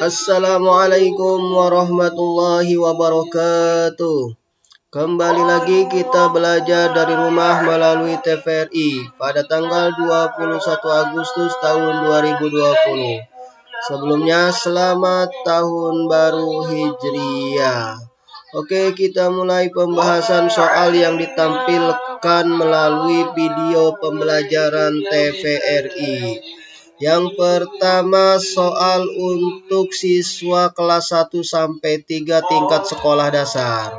Assalamualaikum warahmatullahi wabarakatuh. Kembali lagi kita belajar dari rumah melalui TVRI pada tanggal 21 Agustus tahun 2020. Sebelumnya selamat tahun baru Hijriah. Oke, kita mulai pembahasan soal yang ditampilkan melalui video pembelajaran TVRI. Yang pertama soal untuk siswa kelas 1 sampai 3 tingkat sekolah dasar.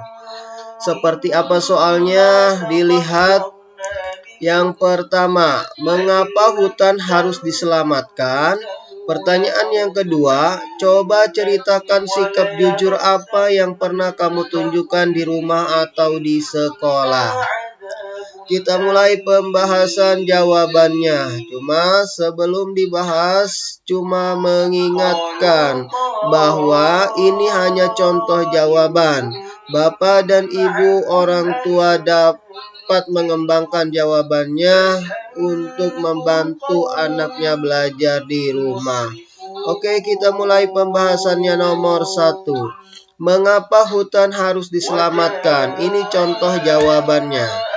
Seperti apa soalnya? Dilihat. Yang pertama, mengapa hutan harus diselamatkan? Pertanyaan yang kedua, coba ceritakan sikap jujur apa yang pernah kamu tunjukkan di rumah atau di sekolah. Kita mulai pembahasan jawabannya. Cuma sebelum dibahas, cuma mengingatkan bahwa ini hanya contoh jawaban. Bapak dan Ibu orang tua dapat mengembangkan jawabannya untuk membantu anaknya belajar di rumah. Oke, kita mulai pembahasannya nomor 1. Mengapa hutan harus diselamatkan? Ini contoh jawabannya.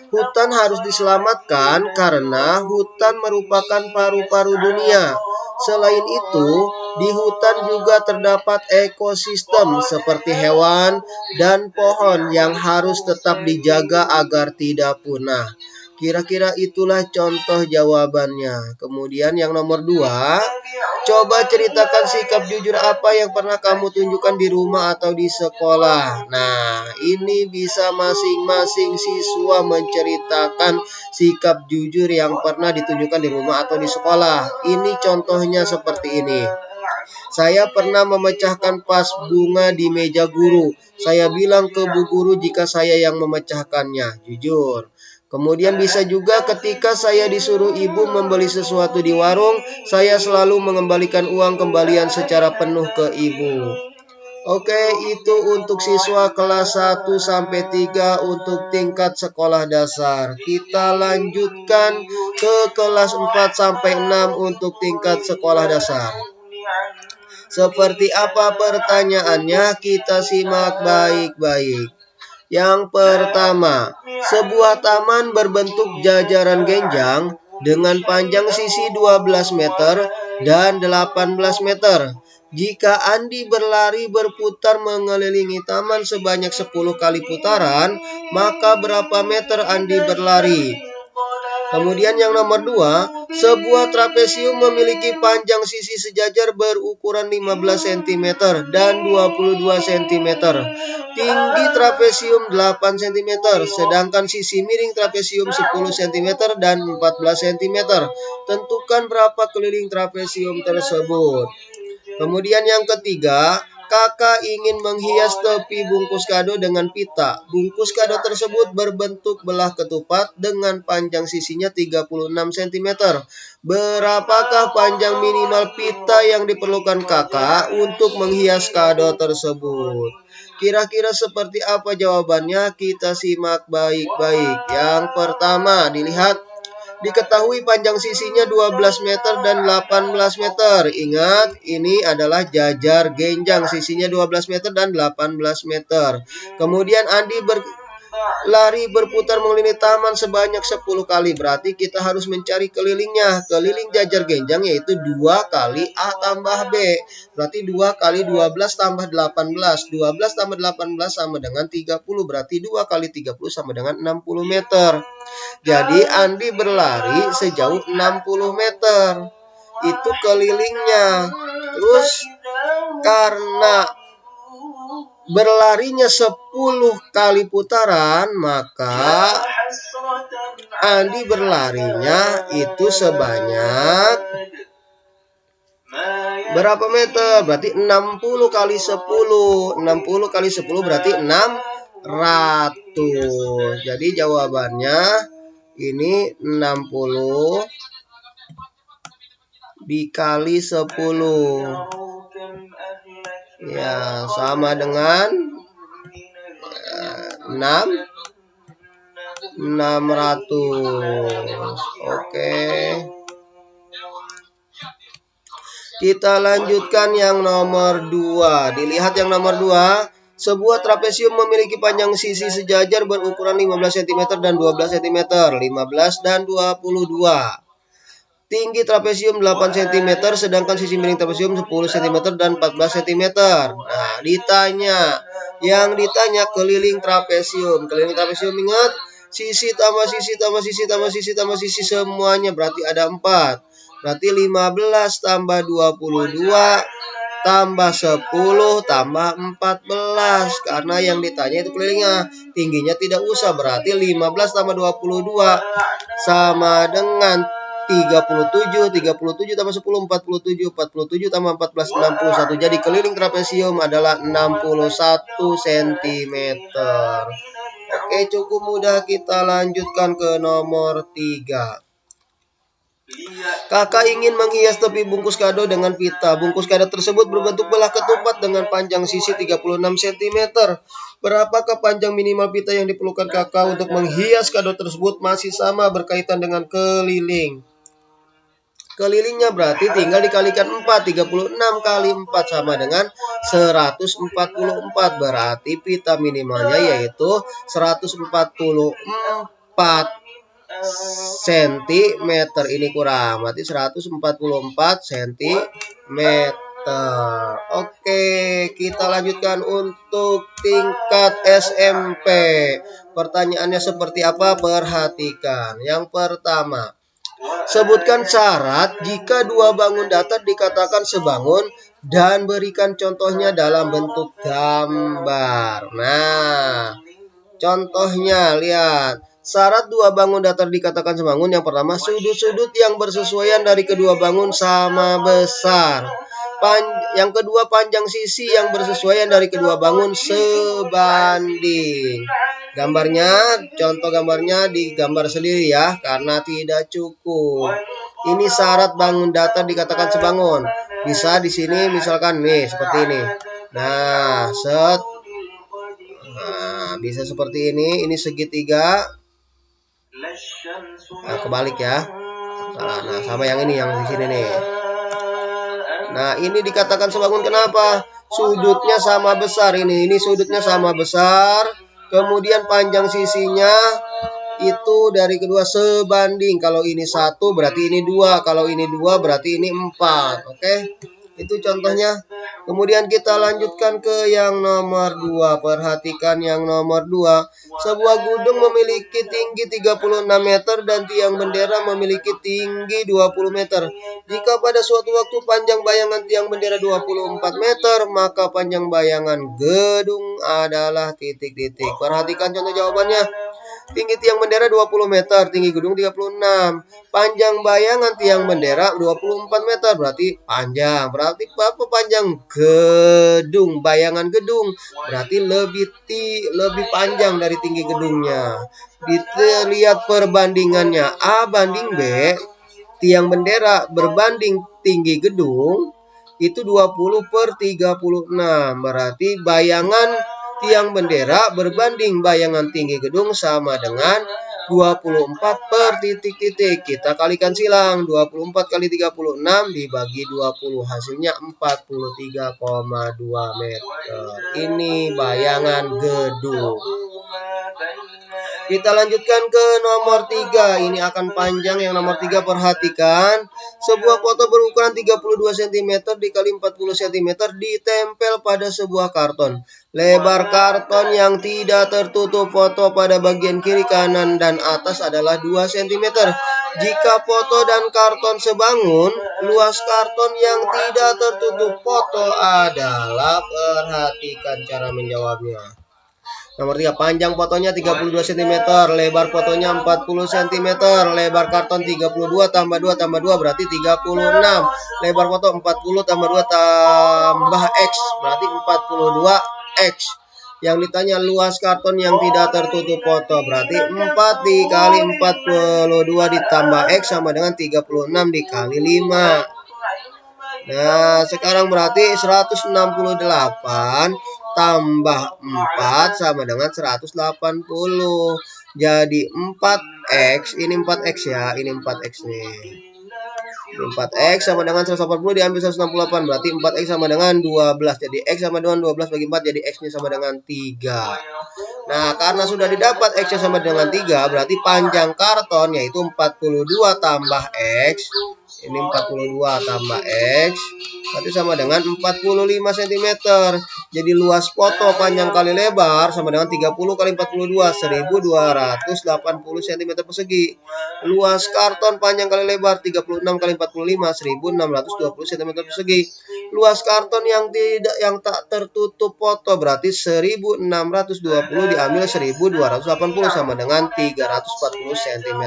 Hutan harus diselamatkan karena hutan merupakan paru-paru dunia. Selain itu, di hutan juga terdapat ekosistem seperti hewan dan pohon yang harus tetap dijaga agar tidak punah. Kira-kira itulah contoh jawabannya. Kemudian yang nomor 2, coba ceritakan sikap jujur apa yang pernah kamu tunjukkan di rumah atau di sekolah. Nah, ini bisa masing-masing siswa menceritakan sikap jujur yang pernah ditunjukkan di rumah atau di sekolah. Ini contohnya seperti ini. Saya pernah memecahkan vas bunga di meja guru. Saya bilang ke bu guru jika saya yang memecahkannya. Jujur. Kemudian bisa juga ketika saya disuruh ibu membeli sesuatu di warung, saya selalu mengembalikan uang kembalian secara penuh ke ibu. Oke, itu untuk siswa kelas 1 sampai 3 untuk tingkat sekolah dasar. Kita lanjutkan ke kelas 4 sampai 6 untuk tingkat sekolah dasar. Seperti apa pertanyaannya? Kita simak baik-baik. Yang pertama, sebuah taman berbentuk jajaran genjang dengan panjang sisi 12 meter dan 18 meter. Jika Andi berlari berputar mengelilingi taman sebanyak 10 kali putaran, maka berapa meter Andi berlari? Kemudian yang nomor 2, sebuah trapesium memiliki panjang sisi sejajar berukuran 15 cm dan 22 cm. Tinggi trapesium 8 cm, sedangkan sisi miring trapesium 10 cm dan 14 cm. Tentukan berapa keliling trapesium tersebut. Kemudian yang ketiga, kakak ingin menghias tepi bungkus kado dengan pita. Bungkus kado tersebut berbentuk belah ketupat dengan panjang sisinya 36 cm. Berapakah panjang minimal pita yang diperlukan kakak untuk menghias kado tersebut? Kira-kira seperti apa jawabannya? Kita simak baik-baik. Yang pertama, dilihat. Diketahui panjang sisinya 12 meter dan 18 meter. Ingat, ini adalah jajar genjang. Sisinya 12 meter dan 18 meter. Kemudian Andi berlari berputar mengelilingi taman sebanyak 10 kali. Berarti kita harus mencari kelilingnya. Keliling jajar genjang yaitu 2 kali A tambah B. Berarti 2 kali 12 tambah 18. 12 tambah 18 sama dengan 30. Berarti 2 kali 30 sama dengan 60 meter. Jadi Andi berlari sejauh 60 meter. Itu kelilingnya. Terus karena berlarinya 10 kali putaran, maka Andi berlarinya itu sebanyak berapa meter? Berarti 60 kali 10. 60 kali 10 berarti 600. Jadi jawabannya ini 60 dikali 10. Ya, sama dengan 600. Oke. Kita lanjutkan yang nomor 2. Dilihat yang nomor 2. Sebuah trapesium memiliki panjang sisi sejajar berukuran 15 cm dan 12 cm, 15 dan 22. Tinggi trapesium 8 cm, sedangkan sisi miring trapesium 10 cm dan 14 cm. Nah, yang ditanya keliling trapesium. Keliling trapesium ingat, sisi tambah sisi tambah sisi tambah sisi tambah sisi semuanya berarti ada 4. Berarti 15 tambah 22 tambah 10 tambah 14. Karena yang ditanya itu kelilingnya. Tingginya tidak usah, berarti 15 tambah 22 sama dengan 37, 37 tambah 10, 47, 47 tambah 14, 61. Jadi keliling trapesium adalah 61 cm. Oke, cukup mudah, kita lanjutkan ke nomor 3. Kakak ingin menghias tepi bungkus kado dengan pita. Bungkus kado tersebut berbentuk belah ketupat dengan panjang sisi 36 cm. Berapakah panjang minimal pita yang diperlukan kakak untuk menghias kado tersebut? Masih sama, berkaitan dengan keliling. Kelilingnya berarti tinggal dikalikan 4. 36 kali 4 sama dengan 144. Berarti pita minimalnya yaitu 144 cm. Ini kurang, berarti 144 cm. Oke, kita lanjutkan untuk tingkat SMP. Pertanyaannya seperti apa? Perhatikan. Yang pertama, sebutkan syarat jika dua bangun datar dikatakan sebangun dan berikan contohnya dalam bentuk gambar. Nah, contohnya lihat. Syarat dua bangun datar dikatakan sebangun. Yang pertama, sudut-sudut yang bersesuaian dari kedua bangun sama besar. Yang kedua, panjang sisi yang bersesuaian dari kedua bangun sebanding. Gambarnya, contoh gambarnya digambar sendiri ya, karena tidak cukup. Ini syarat bangun datar dikatakan sebangun. Bisa di sini misalkan nih seperti ini. Nah, bisa seperti ini. Ini segitiga. Nah, kebalik ya. Nah, sama yang ini yang di sini nih. Nah, ini dikatakan sebangun kenapa? Sudutnya sama besar ini. Ini sudutnya sama besar. Kemudian panjang sisinya itu dari kedua sebanding. Kalau ini 1 berarti ini 2. Kalau ini 2 berarti ini 4. Oke? Itu contohnya. Kemudian kita lanjutkan ke yang nomor 2. Perhatikan yang nomor 2. Sebuah gedung memiliki tinggi 36 meter dan tiang bendera memiliki tinggi 20 meter. Jika pada suatu waktu panjang bayangan tiang bendera 24 meter, maka panjang bayangan gedung adalah titik-titik. Perhatikan contoh jawabannya. Tinggi tiang bendera 20 meter, tinggi gedung 36. Panjang bayangan tiang bendera 24 meter, berarti panjang. Berarti apa panjang gedung? Bayangan gedung berarti lebih panjang dari tinggi gedungnya. Dilihat perbandingannya A banding B, tiang bendera berbanding tinggi gedung itu 20/36. Berarti bayangan tiang bendera berbanding bayangan tinggi gedung sama dengan 24/titik-titik. Kita kalikan silang. 24 kali 36 dibagi 20. Hasilnya 43,2 meter. Ini bayangan gedung. Kita lanjutkan ke nomor 3. Ini akan panjang yang nomor 3. Perhatikan. Sebuah foto berukuran 32 cm dikali 40 cm ditempel pada sebuah karton. Lebar karton yang tidak tertutup foto pada bagian kiri, kanan, dan atas adalah 2 cm. Jika foto dan karton sebangun, luas karton yang tidak tertutup foto adalah, perhatikan cara menjawabnya. Nomor 3, panjang fotonya 32 cm, lebar fotonya 40 cm, lebar karton 32 tambah 2 tambah 2 berarti 36. Lebar foto 40 tambah 2 tambah X berarti 42X. Yang ditanya luas karton yang tidak tertutup foto berarti 4 dikali 42 ditambah X sama dengan 36 dikali 5. Nah, sekarang berarti 168 tambah 4 sama dengan 180. Jadi 4X, ini 4X ya, ini 4X nih. 4x sama dengan 180 diambil 168, berarti 4x sama dengan 12. Jadi x sama dengan 12 bagi 4, jadi x-nya sama dengan 3. Nah, karena sudah didapat x-nya sama dengan 3, berarti panjang karton yaitu 42 tambah x. Ini 42 tambah x, berarti sama dengan 45 cm. Jadi luas foto panjang kali lebar sama dengan 30 kali 42, 1280 cm persegi. Luas karton panjang kali lebar 36 kali 45, 1620 cm persegi. Luas karton yang tak tertutup foto berarti 1620 diambil 1280 sama dengan 340 cm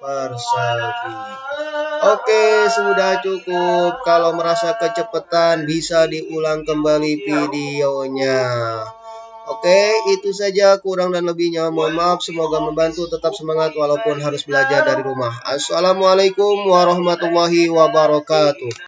persegi. Oke, sudah cukup. Kalau merasa kecepatan bisa diulang kembali videonya. Oke, itu saja, kurang dan lebihnya mohon maaf. Semoga membantu. Tetap semangat walaupun harus belajar dari rumah. Assalamualaikum warahmatullahi wabarakatuh.